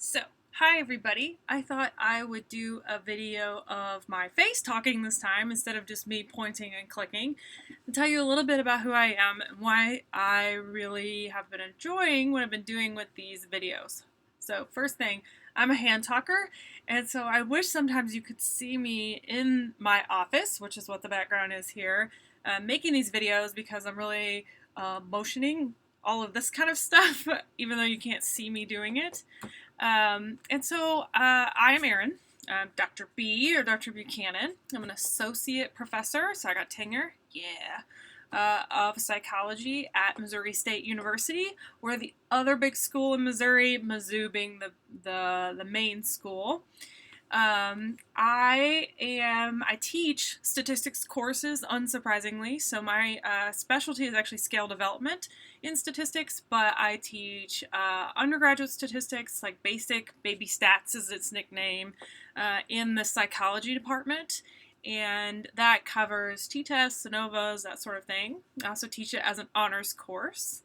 So, hi everybody. I thought I would do a video of my face talking this time instead of just me pointing and clicking and tell you a little bit about who I am and why I really have been enjoying what I've been doing with these videos. So, first thing, I'm a hand talker, and so I wish sometimes you could see me in my office, which is what the background is here, making these videos because I'm really motioning all of this kind of stuff, even though you can't see me doing it. I am Erin, Dr. B or Dr. Buchanan. I'm an associate professor, so I got tenure, of psychology at Missouri State University. We're the other big school in Missouri, Mizzou being the main school. I teach statistics courses, unsurprisingly. So my specialty is actually scale development in statistics, but I teach undergraduate statistics, like basic baby stats is its nickname, in the psychology department. And that covers t-tests, ANOVAs, that sort of thing. I also teach it as an honors course.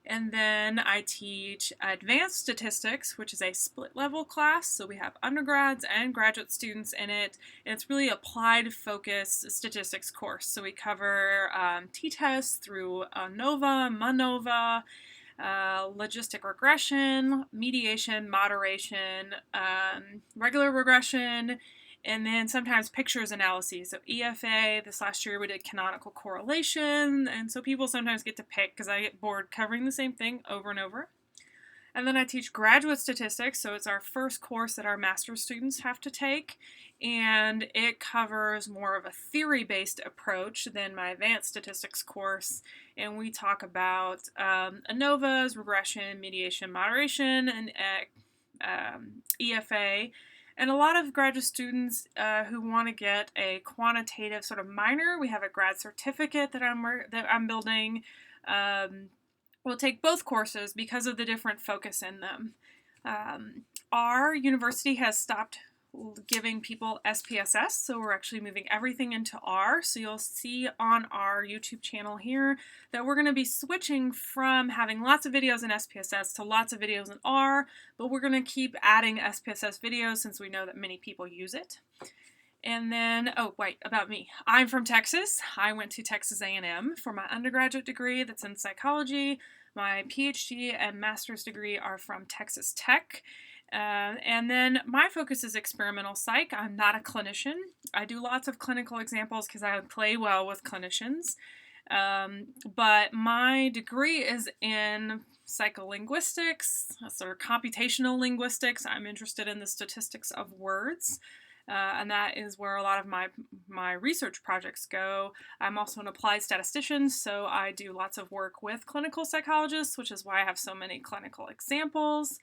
And then I teach advanced statistics, which is a split level class. So we have undergrads and graduate students in it. And it's really applied focus statistics course. So we cover t-tests through ANOVA, MANOVA, logistic regression, mediation, moderation, regular regression, and then sometimes pictures analyses. So EFA, this last year we did canonical correlation, and so people sometimes get to pick because I get bored covering the same thing over and over. And then I teach graduate statistics, so it's our first course that our master's students have to take, and it covers more of a theory-based approach than my advanced statistics course, and we talk about ANOVAs, regression, mediation, moderation, and EFA. And a lot of graduate students who want to get a quantitative sort of minor, we have a grad certificate that I'm building. We'll take both courses because of the different focus in them. Our university has stopped giving people SPSS, so we're actually moving everything into R. So you'll see on our YouTube channel here that we're going to be switching from having lots of videos in SPSS to lots of videos in R, but we're going to keep adding SPSS videos since we know that many people use it. And then, oh wait, about me. I'm from Texas. I went to Texas A&M for my undergraduate degree that's in psychology. My PhD and master's degree are from Texas Tech. And then my focus is experimental psych. I'm not a clinician. I do lots of clinical examples because I play well with clinicians. But my degree is in psycholinguistics, sort of computational linguistics. I'm interested in the statistics of words. And that is where a lot of my research projects go. I'm also an applied statistician, so I do lots of work with clinical psychologists, which is why I have so many clinical examples.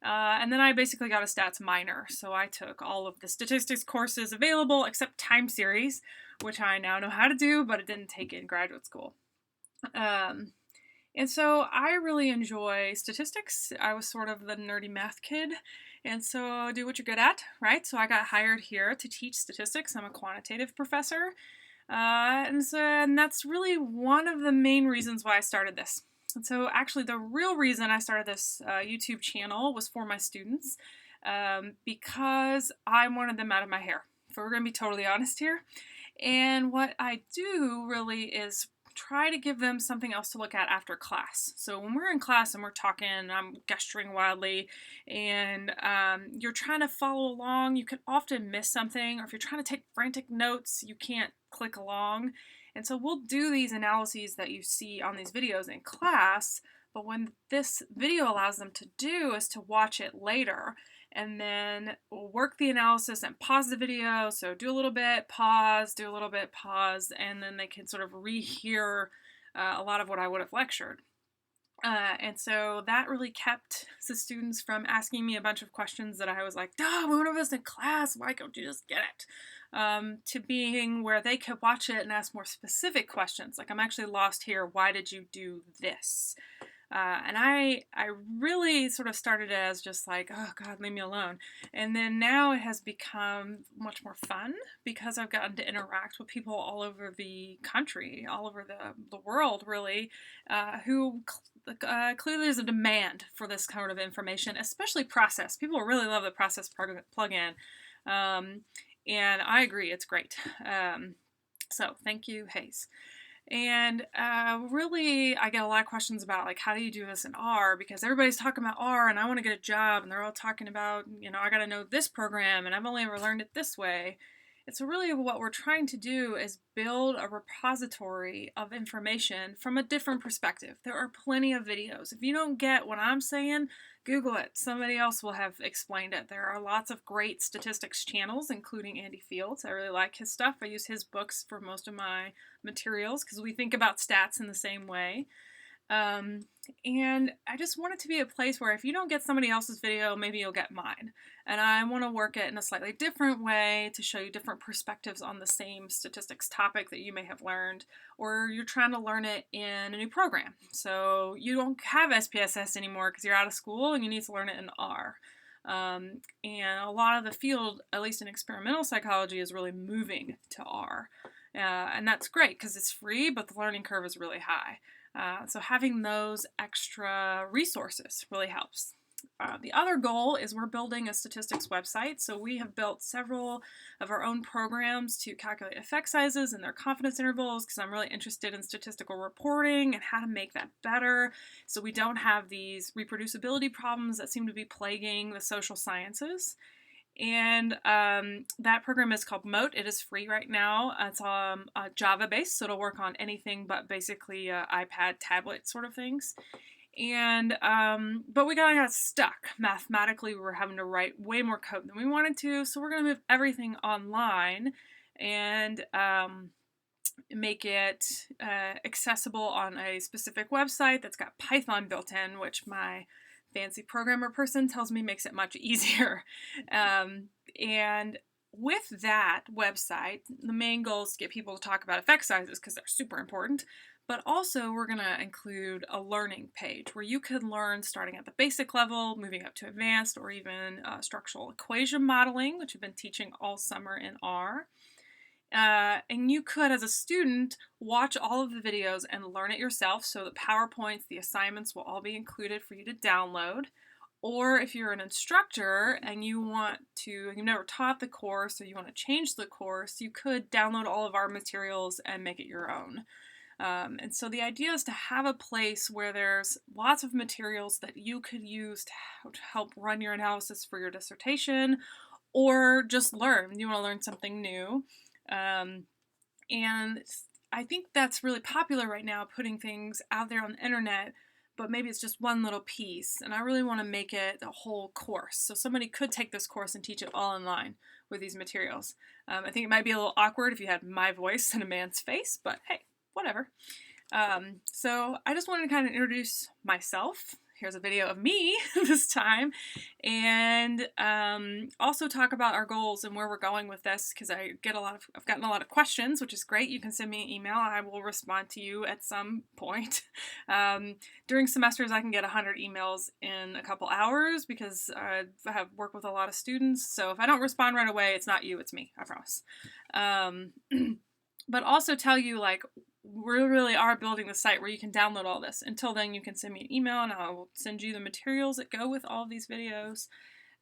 And then I basically got a stats minor, so I took all of the statistics courses available except time series, which I now know how to do, but it didn't take in graduate school. And so I really enjoy statistics. I was sort of the nerdy math kid, and so do what you're good at, right? So I got hired here to teach statistics. I'm a quantitative professor, and that's really one of the main reasons why I started this. And so actually the real reason I started this YouTube channel was for my students, because I wanted them out of my hair. So we're going to be totally honest here. And what I do really is try to give them something else to look at after class. So when we're in class and we're talking, I'm gesturing wildly, and you're trying to follow along, you can often miss something, or if you're trying to take frantic notes, you can't click along. And so we'll do these analyses that you see on these videos in class, but when this video allows them to do is to watch it later and then we'll work the analysis and pause the video. So do a little bit, pause, do a little bit, pause, and then they can sort of rehear a lot of what I would have lectured. And so that really kept the students from asking me a bunch of questions that I was like, duh, one of us in class, why don't you just get it? To being where they could watch it and ask more specific questions, like, I'm actually lost here, why did you do this? And I really sort of started as just like, oh God, leave me alone. And then now it has become much more fun because I've gotten to interact with people all over the country, all over the world really, who clearly there's a demand for this kind of information, especially process. People really love the process plugin. And I agree, it's great. So thank you, Hayes. And really, I get a lot of questions about, like, how do you do this in R? Because everybody's talking about R, and I want to get a job, and they're all talking about, I got to know this program, and I've only ever learned it this way. And so really what we're trying to do is build a repository of information from a different perspective. There are plenty of videos. If you don't get what I'm saying, Google it. Somebody else will have explained it. There are lots of great statistics channels, including Andy Fields. I really like his stuff. I use his books for most of my materials because we think about stats in the same way. And I just want it to be a place where if you don't get somebody else's video, maybe you'll get mine. And I want to work it in a slightly different way to show you different perspectives on the same statistics topic that you may have learned, or you're trying to learn it in a new program. So you don't have SPSS anymore because you're out of school and you need to learn it in R. And a lot of the field, at least in experimental psychology, is really moving to R. And that's great because it's free, but the learning curve is really high. So having those extra resources really helps. The other goal is we're building a statistics website. So we have built several of our own programs to calculate effect sizes and their confidence intervals because I'm really interested in statistical reporting and how to make that better so we don't have these reproducibility problems that seem to be plaguing the social sciences. And that program is called Moat. It is free right now. It's Java based, so it'll work on anything but basically iPad, tablet sort of things. And but we got stuck mathematically. We were having to write way more code than we wanted to, so we're going to move everything online and make it accessible on a specific website that's got Python built in, which my fancy programmer person tells me makes it much easier. And with that website, the main goal is to get people to talk about effect sizes because they're super important. But also we're going to include a learning page where you can learn starting at the basic level, moving up to advanced, or even structural equation modeling, which I've been teaching all summer in R. And you could, as a student, watch all of the videos and learn it yourself. So the PowerPoints, the assignments will all be included for you to download. Or if you're an instructor and you've never taught the course or you want to change the course, you could download all of our materials and make it your own. And so the idea is to have a place where there's lots of materials that you could use to help run your analysis for your dissertation or just learn. You want to learn something new. And I think that's really popular right now, putting things out there on the internet, but maybe it's just one little piece. And I really want to make it a whole course. So somebody could take this course and teach it all online with these materials. I think it might be a little awkward if you had my voice and a man's face, but hey, whatever. So I just wanted to kind of introduce myself. Here's a video of me this time, and also talk about our goals and where we're going with this because I've gotten a lot of questions, which is great. You can send me an email and I will respond to you at some point. During semesters, I can get 100 emails in a couple hours because I have worked with a lot of students. So if I don't respond right away, it's not you, it's me, I promise. But also tell you, like, we really are building the site where you can download all this. Until then, you can send me an email and I will send you the materials that go with all of these videos.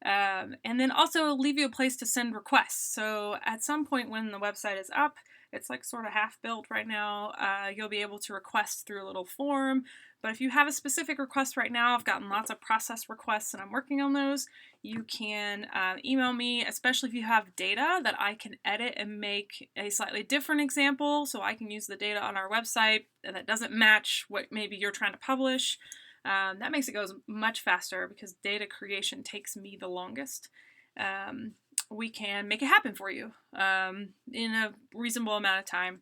And then also leave you a place to send requests. So at some point when the website is up, it's like sort of half built right now, you'll be able to request through a little form. But if you have a specific request right now, I've gotten lots of process requests and I'm working on those. You can email me, especially if you have data that I can edit and make a slightly different example so I can use the data on our website and that doesn't match what maybe you're trying to publish. That makes it go much faster because data creation takes me the longest. We can make it happen for you in a reasonable amount of time.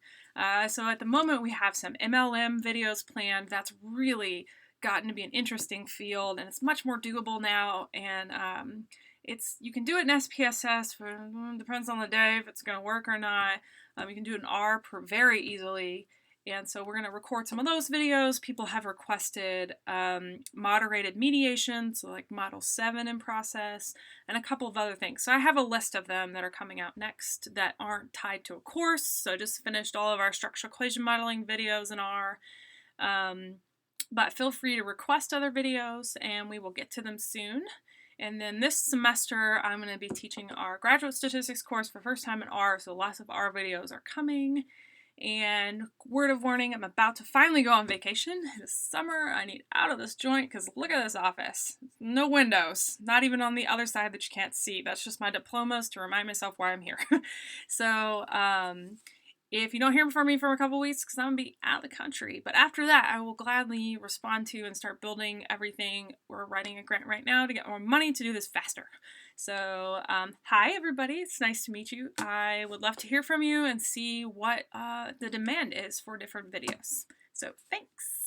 So at the moment we have some MLM videos planned. That's really gotten to be an interesting field and it's much more doable now. And you can do it in SPSS, depends on the day if it's going to work or not. You can do it in R very easily. And so we're going to record some of those videos. People have requested moderated mediation, so like Model 7 in process, and a couple of other things. So I have a list of them that are coming out next that aren't tied to a course. So I just finished all of our structural equation modeling videos in R. But feel free to request other videos and we will get to them soon. And then this semester, I'm going to be teaching our graduate statistics course for first time in R, so lots of R videos are coming. And word of warning, I'm about to finally go on vacation this summer. I need out of this joint because look at this office. No windows, not even on the other side that you can't see. That's just my diplomas to remind myself why I'm here. So, if you don't hear from me for a couple weeks, because I'm going to be out of the country. But after that, I will gladly respond to and start building everything. We're writing a grant right now to get more money to do this faster. So, hi everybody. It's nice to meet you. I would love to hear from you and see what the demand is for different videos. So, thanks.